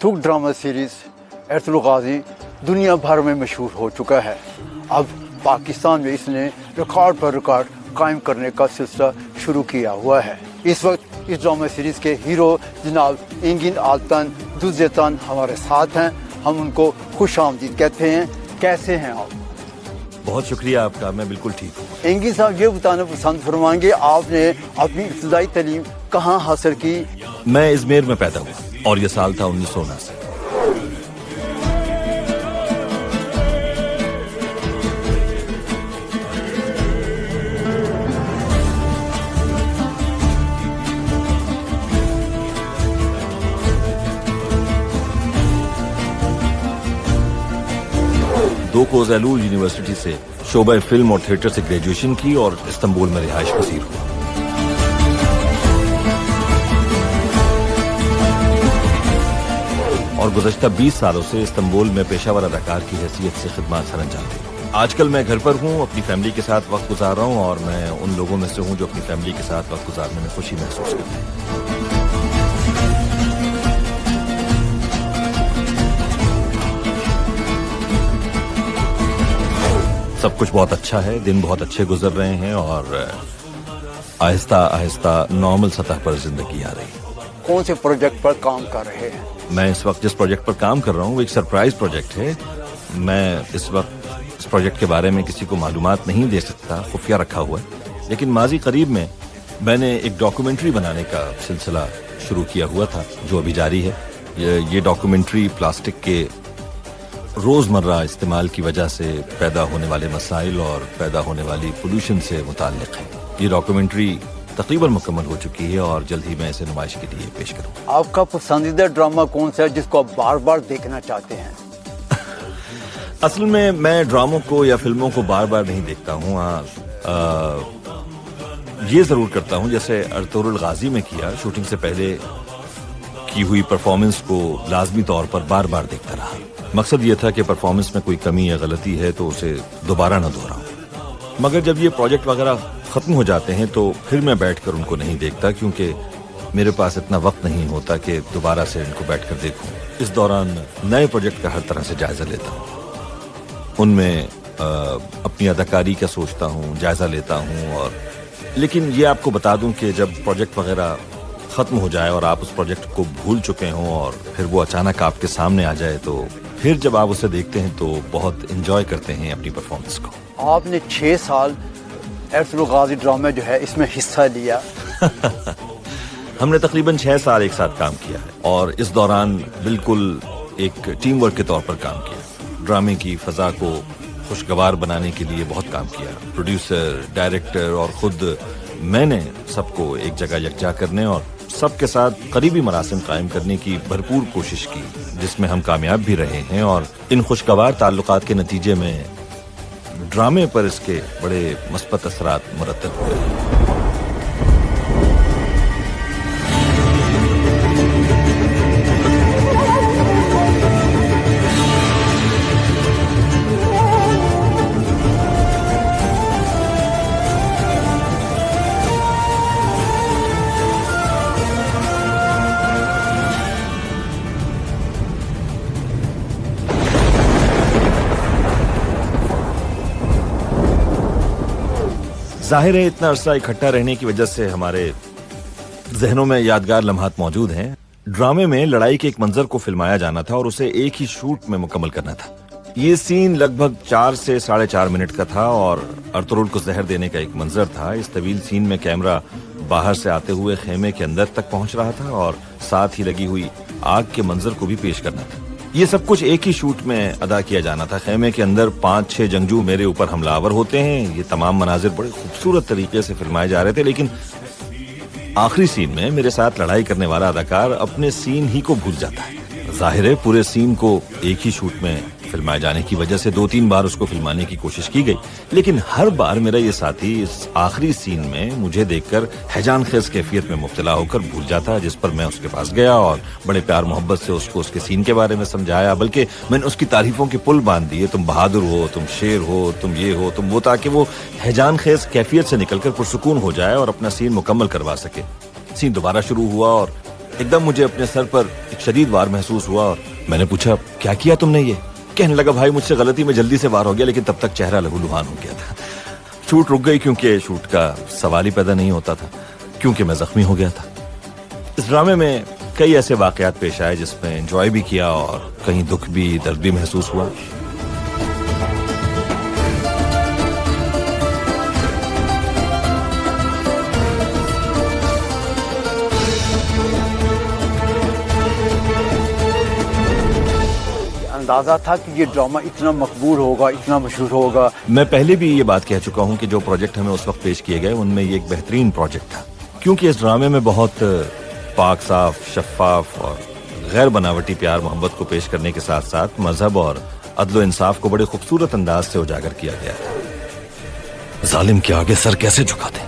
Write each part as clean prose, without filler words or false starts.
थुक drama series एरतुल गाजी दुनिया भर में मशहूर हो चुका है। अब पाकिस्तान में इसने रिकॉर्ड पर रिकॉर्ड कायम करने का सिलसिला शुरू किया हुआ है। इस वक्त इस ड्रामा सीरीज़ के हीरो जनाब इंगिन आल्तन दुजेतान हमारे साथ हैं। हम उनको खुश आमदीद कहते हैं। कैसे हैं आप? बहुत शुक्रिया आपका, मैं बिल्कुल ठीक हूँ। इंगिन साहब, ये बताना पसंद फरमाएंगे आपने अपनी इब्तदाई तालीम कहाँ हासिल की? मैं इजमेर में पैदा हुआ और ये साल था 1979। दो कोज़ैलूल यूनिवर्सिटी से शोबा फिल्म और थिएटर से ग्रेजुएशन की और इस्तांबुल में रिहाइश पसीर हुआ। और गुज़श्ता 20 सालों से इस्तांबुल में पेशावर अदाकार की हैसियत से खिदमत सर अंजाम देता हूँ। आजकल मैं घर पर हूँ, अपनी फैमिली के साथ वक्त गुजार रहा हूँ और मैं उन लोगों में से हूँ जो अपनी फैमिली के साथ वक्त गुजारने में खुशी महसूस करते हैं। सब कुछ बहुत अच्छा है, दिन बहुत अच्छे गुजर रहे हैं और आहिस्ता आहिस्ता नॉर्मल सतह पर जिंदगी आ रही है। कौन से प्रोजेक्ट पर काम कर रहे हैं? मैं इस वक्त जिस प्रोजेक्ट पर काम कर रहा हूँ वो एक सरप्राइज प्रोजेक्ट है। मैं इस वक्त इस प्रोजेक्ट के बारे में किसी को मालूमात नहीं दे सकता, खुफिया रखा हुआ है। लेकिन माजी करीब में मैंने एक डॉक्यूमेंट्री बनाने का सिलसिला शुरू किया हुआ था जो अभी जारी है। ये डॉक्यूमेंट्री प्लास्टिक के रोज़मर्रा इस्तेमाल की वजह से पैदा होने वाले मसाइल और पैदा होने वाली पोल्यूशन से मुताल्लिक़ है। ये डॉक्यूमेंट्री तकरीबन मुकम्मल हो चुकी है और जल्द ही मैं इसे नुमाइश के लिए पेश करूँगा। आपका पसंदीदा ड्रामा कौन सा है जिसको आप बार बार देखना चाहते हैं? असल में मैं ड्रामों को या फिल्मों को बार बार नहीं देखता हूँ। ये ज़रूर करता हूँ जैसे अर्तुगरुल गाजी में किया, शूटिंग से पहले की हुई परफॉर्मेंस को लाजमी तौर पर बार बार देखता रहा। मकसद ये था कि परफॉर्मेंस में कोई कमी या गलती है तो उसे दोबारा न दोहराऊं। मगर जब ये प्रोजेक्ट वगैरह ख़त्म हो जाते हैं तो फिर मैं बैठकर उनको नहीं देखता, क्योंकि मेरे पास इतना वक्त नहीं होता कि दोबारा से इनको बैठकर देखूं। इस दौरान नए प्रोजेक्ट का हर तरह से जायज़ा लेता हूं, उनमें अपनी अदाकारी का सोचता हूं, जायज़ा लेता हूं। और लेकिन ये आपको बता दूं कि जब प्रोजेक्ट वगैरह ख़त्म हो जाए और आप उस प्रोजेक्ट को भूल चुके हों और फिर वो अचानक आपके सामने आ जाए तो फिर जब आप उसे देखते हैं तो बहुत एंजॉय करते हैं अपनी परफॉर्मेंस को। आपने 6 साल एरतुगरुल गाजी ड्रामा जो है इसमें हिस्सा लिया। हमने तकरीबन 6 साल एक साथ काम किया है और इस दौरान बिल्कुल एक टीम वर्क के तौर पर काम किया। ड्रामे की फ़ज़ा को खुशगवार बनाने के लिए बहुत काम किया। प्रोड्यूसर, डायरेक्टर और ख़ुद मैंने सबको एक जगह यकजा करने और सबके साथ करीबी मरासिम कायम करने की भरपूर कोशिश की, जिसमें हम कामयाब भी रहे हैं। और इन खुशगवार ताल्लुकात के नतीजे में ड्रामे पर इसके बड़े मस्बत असरात मुरतब हुए हैं। जाहिर है इतना अरसा इकट्ठा रहने की वजह से हमारे जहनों में यादगार लम्हात मौजूद हैं। ड्रामे में लड़ाई के एक मंजर को फिल्माया जाना था और उसे एक ही शूट में मुकम्मल करना था। ये सीन लगभग 4 से 4.5 मिनट का था और अर्तुगरुल को जहर देने का एक मंजर था। इस तवील सीन में कैमरा बाहर से आते हुए खेमे के अंदर तक पहुंच रहा था और साथ ही लगी हुई आग के मंजर को भी पेश करना था। ये सब कुछ एक ही शूट में अदा किया जाना था। खेमे के अंदर 5-6 जंगजू मेरे ऊपर हमलावर होते हैं। ये तमाम मनाजिर बड़े खूबसूरत तरीके से फिल्माए जा रहे थे, लेकिन आखिरी सीन में मेरे साथ लड़ाई करने वाला अदाकार अपने सीन ही को भूल जाता है। जाहिर है पूरे सीन को एक ही शूट में फिल्माए जाने की वजह से 2-3 बार उसको फिल्माने की कोशिश की गई, लेकिन हर बार मेरा ये साथी इस आखिरी सीन में मुझे देखकर हैजान खेज कैफियत में मुब्तला होकर भूल जाता, जिस पर मैं उसके पास गया और बड़े प्यार मोहब्बत से उसको उसके सीन के बारे में समझाया। बल्कि मैंने उसकी तारीफों के पुल बांध दिए, तुम बहादुर हो, तुम शेर हो, तुम ये हो, तुम वो, ताकि वो हैजान खेज कैफियत से निकलकर पुरसुकून हो जाए और अपना सीन मुकम्मल करवा सके। सीन दोबारा शुरू हुआ और ایک دم مجھے اپنے سر پر ایک شدید وار محسوس ہوا اور میں نے پوچھا کیا کیا تم نے یہ؟ کہنے لگا بھائی مجھ سے غلطی میں جلدی سے وار ہو گیا لیکن تب تک چہرہ لہولہان ہو گیا تھا. شوٹ رک گئی کیونکہ شوٹ کا سوال ہی پیدا نہیں ہوتا تھا کیونکہ میں زخمی ہو گیا تھا. اس ڈرامے میں کئی ایسے واقعات پیش آئے جس میں انجوائے بھی کیا اور کہیں دکھ بھی درد بھی محسوس ہوا. اندازہ تھا کہ یہ ڈرامہ اتنا مقبول ہوگا, اتنا مشہور ہوگا. میں پہلے بھی یہ بات کہہ چکا ہوں کہ جو پروجیکٹ ہمیں اس وقت پیش کیے گئے ان میں یہ ایک بہترین پروجیکٹ تھا کیونکہ اس ڈرامے میں بہت پاک صاف, شفاف اور غیر بناوٹی پیار محبت کو پیش کرنے کے ساتھ ساتھ مذہب اور عدل و انصاف کو بڑے خوبصورت انداز سے اجاگر کیا گیا تھا. ظالم کے آگے سر کیسے جھکا دیں؟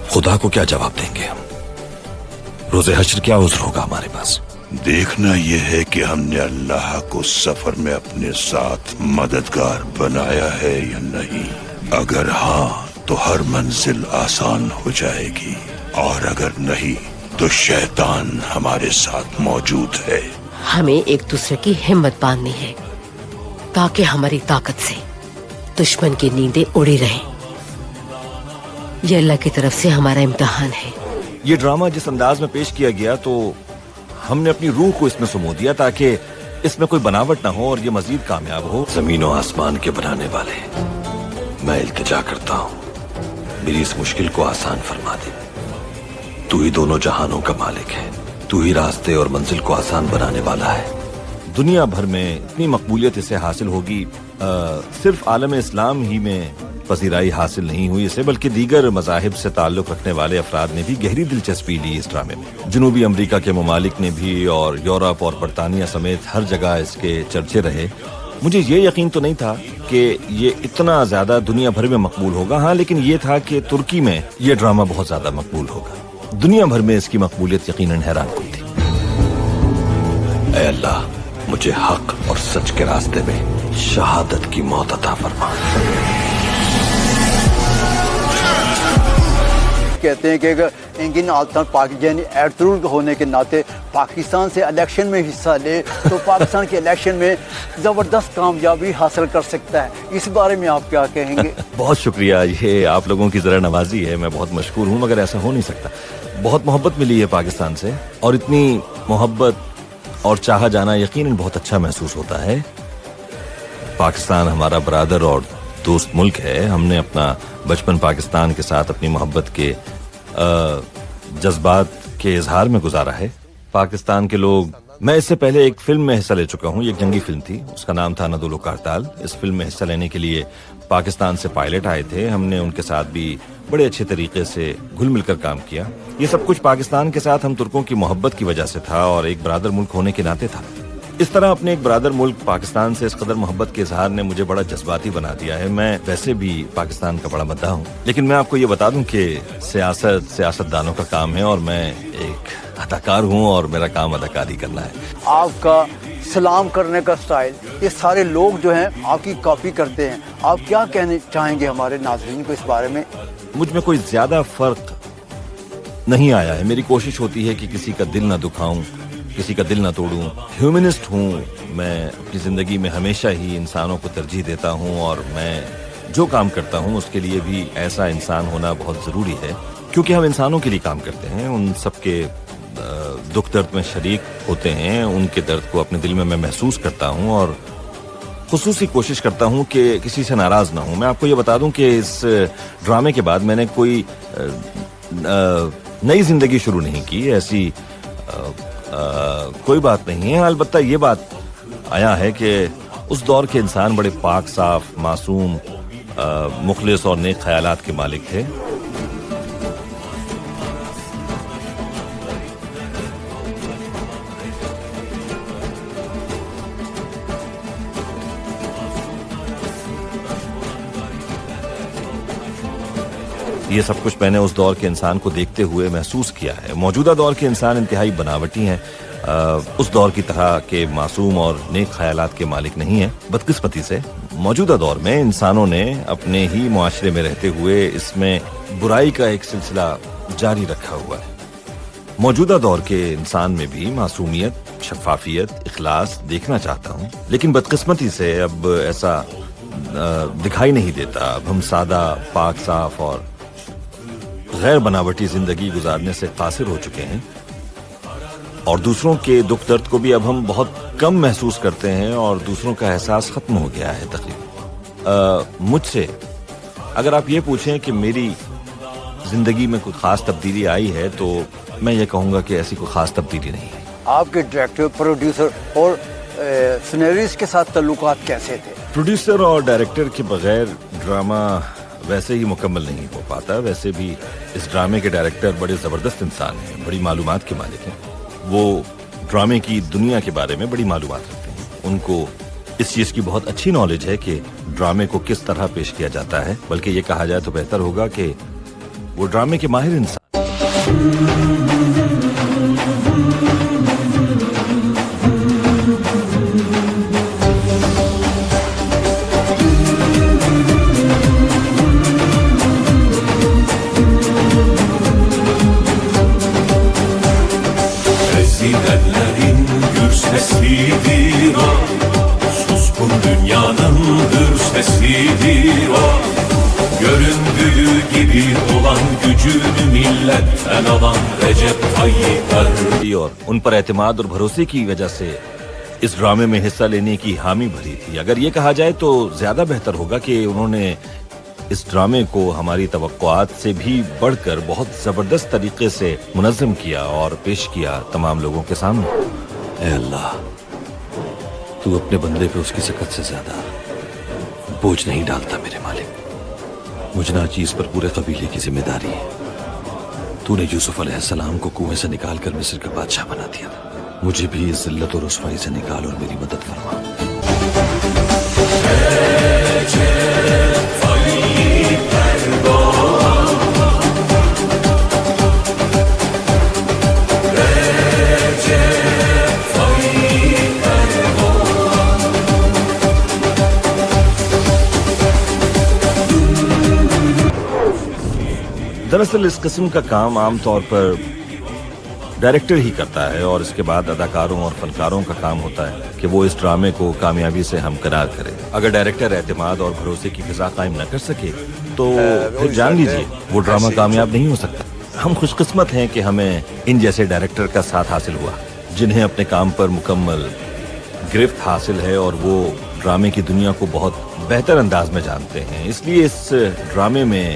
خدا کو کیا جواب دیں گے ہم؟ روز حشر کیا عذر ہوگا ہمارے پاس؟ دیکھنا یہ ہے کہ ہم نے اللہ کو سفر میں اپنے ساتھ مددگار بنایا ہے یا نہیں. اگر ہاں تو ہر منزل آسان ہو جائے گی اور اگر نہیں تو شیطان ہمارے ساتھ موجود ہے. ہمیں ایک دوسرے کی ہمت باندھنی ہے تاکہ ہماری طاقت سے دشمن کی نیندیں اڑی رہیں. یہ اللہ کی طرف سے ہمارا امتحان ہے. یہ ڈرامہ جس انداز میں پیش کیا گیا تو ہم نے اپنی روح کو اس میں سمو دیا تاکہ اس میں کوئی بناوٹ نہ ہو اور یہ مزید کامیاب ہو. زمین و آسمان کے بنانے والے میں التجا کرتا ہوں میری اس مشکل کو آسان فرما دے. تو ہی دونوں جہانوں کا مالک ہے, تو ہی راستے اور منزل کو آسان بنانے والا ہے. دنیا بھر میں اتنی مقبولیت اسے حاصل ہوگی, صرف عالم اسلام ہی میں پذیرائی حاصل نہیں ہوئی اسے بلکہ دیگر مذاہب سے تعلق رکھنے والے افراد نے بھی گہری دلچسپی لی اس ڈرامے میں. جنوبی امریکہ کے ممالک نے بھی اور یورپ اور برطانیہ سمیت ہر جگہ اس کے چرچے رہے. مجھے یہ یقین تو نہیں تھا کہ یہ اتنا زیادہ دنیا بھر میں مقبول ہوگا, ہاں لیکن یہ تھا کہ ترکی میں یہ ڈرامہ بہت زیادہ مقبول ہوگا. دنیا بھر میں اس کی مقبولیت یقیناً حیران کن تھی. اے اللہ مجھے حق اور سچ کے راستے میں شہادت کی موت عطا فرما. کہتے ہیں کہ انگن آلتان یعنی ایرترول ہونے کے ناطے پاکستان سے الیکشن میں حصہ لے تو پاکستان کے الیکشن میں زبردست کامیابی حاصل کر سکتا ہے. اس بارے میں آپ کیا کہیں گے؟ بہت شکریہ, یہ آپ لوگوں کی ذرا نوازی ہے, میں بہت مشکور ہوں مگر ایسا ہو نہیں سکتا. بہت محبت ملی ہے پاکستان سے اور اتنی محبت اور چاہا جانا یقیناً بہت اچھا محسوس ہوتا ہے. پاکستان ہمارا برادر اور دوست ملک ہے. ہم نے اپنا بچپن پاکستان کے ساتھ اپنی محبت کے جذبات کے اظہار میں گزارا ہے. پاکستان کے لوگ, میں اس سے پہلے ایک فلم میں حصہ لے چکا ہوں, یہ ایک جنگی فلم تھی, اس کا نام تھا ندول و کارتال. اس فلم میں حصہ لینے کے لیے پاکستان سے پائلٹ آئے تھے. ہم نے ان کے ساتھ بھی بڑے اچھے طریقے سے گھل مل کر کام کیا. یہ سب کچھ پاکستان کے ساتھ ہم ترکوں کی محبت کی وجہ سے تھا اور ایک برادر ملک ہونے کے ناطے تھا. اس طرح اپنے ایک برادر ملک پاکستان سے اس قدر محبت کے اظہار نے مجھے بڑا جذباتی بنا دیا ہے. میں ویسے بھی پاکستان کا بڑا مداح ہوں لیکن میں آپ کو یہ بتا دوں کہ سیاست دانوں کا کام ہے اور میں ایک اداکار ہوں اور میرا کام اداکاری کرنا ہے. آپ کا سلام کرنے کا سٹائل, یہ سارے لوگ جو ہیں آپ کی کاپی کرتے ہیں. آپ کیا کہنے چاہیں گے ہمارے ناظرین کو اس بارے میں؟ مجھ میں کوئی زیادہ فرق نہیں آیا ہے. میری کوشش ہوتی ہے کہ کسی کا دل نہ دکھاؤں, کسی کا دل نہ توڑوں. ہیومنسٹ ہوں میں, اپنی زندگی میں ہمیشہ ہی انسانوں کو ترجیح دیتا ہوں اور میں جو کام کرتا ہوں اس کے لیے بھی ایسا انسان ہونا بہت ضروری ہے کیونکہ ہم انسانوں کے لیے کام کرتے ہیں. ان سب کے دکھ درد میں شریک ہوتے ہیں, ان کے درد کو اپنے دل میں میں محسوس کرتا ہوں اور خصوصی کوشش کرتا ہوں کہ کسی سے ناراض نہ ہوں. میں آپ کو یہ بتا دوں کہ اس ڈرامے کے بعد میں نے کوئی نئی زندگی شروع نہیں کی. ایسی کوئی بات نہیں ہے. البتہ یہ بات آیا ہے کہ اس دور کے انسان بڑے پاک صاف, معصوم, مخلص اور نیک خیالات کے مالک تھے. یہ سب کچھ میں نے اس دور کے انسان کو دیکھتے ہوئے محسوس کیا ہے. موجودہ دور کے انسان انتہائی بناوٹی ہیں, اس دور کی طرح کے معصوم اور نیک خیالات کے مالک نہیں ہیں. بدقسمتی سے موجودہ دور میں انسانوں نے اپنے ہی معاشرے میں رہتے ہوئے اس میں برائی کا ایک سلسلہ جاری رکھا ہوا ہے. मौजूदा दौर के इंसान में भी मासूमियत, शफाफियत, इखलास देखना चाहता हूँ, लेकिन बदकिस्मती से अब ऐसा दिखाई नहीं देता। अब हम सादा, पाक साफ और गैर बनावटी जिंदगी गुजारने से कासिर हो चुके हैं और दूसरों के दुख दर्द को भी अब हम बहुत कम महसूस करते हैं और दूसरों का एहसास खत्म हो गया है तकरीबन। मुझसे अगर आप ये पूछें कि मेरी जिंदगी में कोई खास तब्दीली आई है तो मैं ये कहूँगा कि ऐसी कोई खास तब्दीली नहीं है। आपके डायरेक्टर, प्रोड्यूसर और सिनेरिस्ट के साथ ताल्लुकात कैसे थे? प्रोड्यूसर और डायरेक्टर के बगैर ड्रामा वैसे ही मुकम्मल नहीं हो पाता। वैसे भी इस ड्रामे के डायरेक्टर बड़े ज़बरदस्त इंसान हैं, बड़ी मालूमात के मालिक हैं। वो ड्रामे की दुनिया के बारे में बड़ी मालूमात रखते हैं। उनको इस चीज़ की बहुत अच्छी नॉलेज है कि ड्रामे को किस तरह पेश किया जाता है, बल्कि ये कहा जाए तो बेहतर होगा कि वो ड्रामे के माहिर इंसान। Ezilenlerin gür sesidir o, suskun dünyanın hür sesidir o. Göründüğü gibi olan gücünü milletten alan Recep Tayyip Erdoğan और उन पर एतमाद और भरोसे की वजह से इस ड्रामे में हिस्सा लेने की हामी भरी थी। अगर ये कहा जाए तो ज्यादा बेहतर होगा कि उन्होंने इस ड्रामे को हमारी तवक्कुआत से भी बढ़कर बहुत जबरदस्त तरीके से मुनज़्ज़म किया और पेश किया तमाम लोगों के सामने। ऐ अल्लाह, तू अपने बंदे पे उसकी सकत से ज्यादा बोझ नहीं डालता मेरे मालिक। मुझ नाचीज पर पूरे कबीले की जिम्मेदारी है। तूने यूसुफ अलैहिस्सलाम को कुएं से निकाल कर मिस्र का बादशाह बना दिया था। मुझे भी इस जिल्लत और रुसवाई से निकाल और मेरी मदद फरमा। दरअसल इस किस्म का काम आमतौर पर डायरेक्टर ही करता है और इसके बाद अदाकारों और फनकारों का काम होता है कि वो इस ड्रामे को कामयाबी से हमकरार करे। अगर डायरेक्टर एतमाद और भरोसे की फिजा कायम न कर सके तो फिर जान लीजिए वो ड्रामा कामयाब नहीं हो सकता। हम खुशकिस्मत हैं कि हमें इन जैसे डायरेक्टर का साथ हासिल हुआ जिन्हें अपने काम पर मुकम्मल गिरफ्त हासिल है और वो ड्रामे की दुनिया को बहुत बेहतर अंदाज में जानते हैं। इसलिए इस ड्रामे में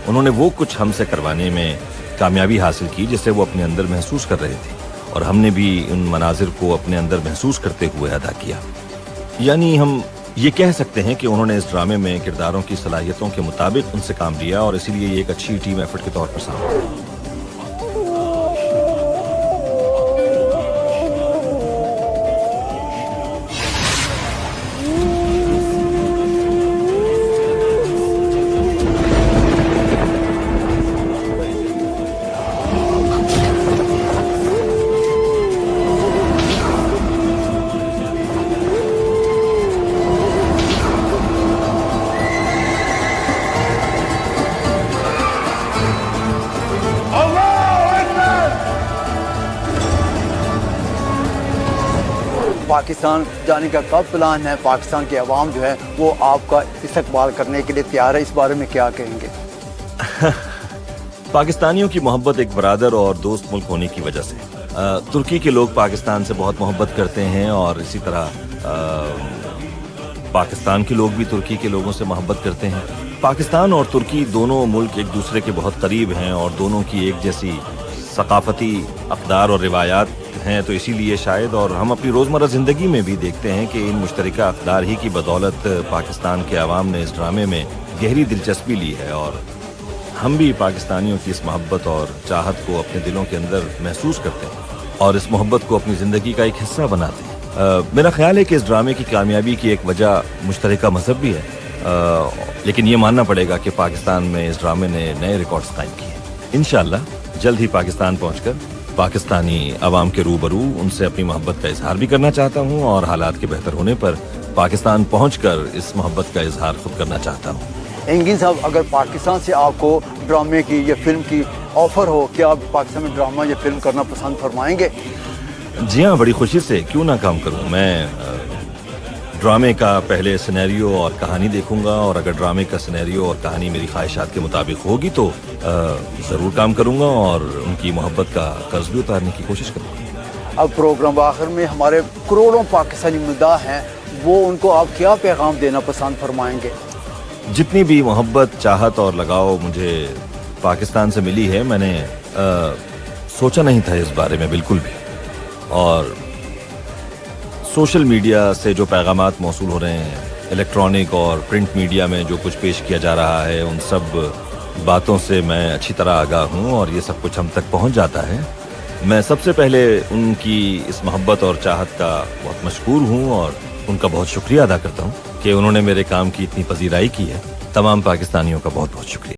उन्होंने वो कुछ हमसे करवाने में कामयाबी हासिल की जिसे वो अपने अंदर महसूस कर रहे थे और हमने भी उन मनाजिर को अपने अंदर महसूस करते हुए अदा किया। यानी हम ये कह सकते हैं कि उन्होंने इस ड्रामे में किरदारों की सलाहियतों के मुताबिक उनसे काम लिया और इसीलिए ये एक अच्छी टीम एफर्ट के तौर पर सामने आई। पाकिस्तान जाने का कब प्लान है? पाकिस्तान की आवाम जो है वो आपका इस्तकबाल करने के लिए तैयार है, इस बारे में क्या कहेंगे? पाकिस्तानियों की मोहब्बत एक बरादर और दोस्त मुल्क होने की वजह से तुर्की के लोग पाकिस्तान से बहुत मोहब्बत करते हैं और इसी तरह पाकिस्तान के लोग भी तुर्की के लोगों से मोहब्बत करते हैं। पाकिस्तान और तुर्की दोनों मुल्क एक दूसरे के बहुत करीब हैं और दोनों की एक जैसी सकाफती अक़दार और रिवायात हैं, तो इसीलिए शायद और हम अपनी रोज़मर्रा ज़िंदगी में भी देखते हैं कि इन मुश्तरका अक़दार ही की बदौलत पाकिस्तान के अवाम ने इस ड्रामे में गहरी दिलचस्पी ली है और हम भी पाकिस्तानियों की इस मोहब्बत और चाहत को अपने दिलों के अंदर महसूस करते हैं और इस मोहब्बत को अपनी ज़िंदगी का एक हिस्सा बनाते हैं। मेरा ख्याल है कि इस ड्रामे की कामयाबी की एक वजह मुश्तरका मज़हब भी है, लेकिन ये मानना पड़ेगा कि पाकिस्तान में इस ड्रामे ने नए रिकॉर्ड्स कायम किए। इंशाअल्लाह जल्द ही पाकिस्तान पहुंचकर पाकिस्तानी अवाम के रूबरू उनसे अपनी मोहब्बत का इजहार भी करना चाहता हूं और हालात के बेहतर होने पर पाकिस्तान पहुंचकर इस मोहब्बत का इजहार खुद करना चाहता हूं। एंगिन साहब, अगर पाकिस्तान से आपको ड्रामे की या फिल्म की ऑफ़र हो, क्या आप पाकिस्तान में ड्रामा या फिल्म करना पसंद फरमाएंगे? जी हाँ, बड़ी खुशी से, क्यों ना काम करूँ। मैं ड्रामे का पहले सिनेरियो और कहानी देखूंगा, और अगर ड्रामे का सिनेरियो और कहानी मेरी ख्वाहिशात के मुताबिक होगी तो ज़रूर काम करूंगा और उनकी मोहब्बत का कर्ज भी उतारने की कोशिश करूंगा। अब प्रोग्राम आखिर में हमारे करोड़ों पाकिस्तानी मुद्दा हैं, वो उनको आप क्या पैगाम देना पसंद फरमाएंगे? जितनी भी मोहब्बत, चाहत और लगाव मुझे पाकिस्तान से मिली है, मैंने सोचा नहीं था इस बारे में बिल्कुल भी। और सोशल मीडिया से जो पैगामात मौसूल हो रहे हैं, इलेक्ट्रॉनिक और प्रिंट मीडिया में जो कुछ पेश किया जा रहा है, उन सब बातों से मैं अच्छी तरह आगाह हूँ और ये सब कुछ हम तक पहुँच जाता है। मैं सबसे पहले उनकी इस मोहब्बत और चाहत का बहुत मशकूर हूँ और उनका बहुत शुक्रिया अदा करता हूँ कि उन्होंने मेरे काम की इतनी पजीराई की है। तमाम पाकिस्तानियों का बहुत बहुत शुक्रिया।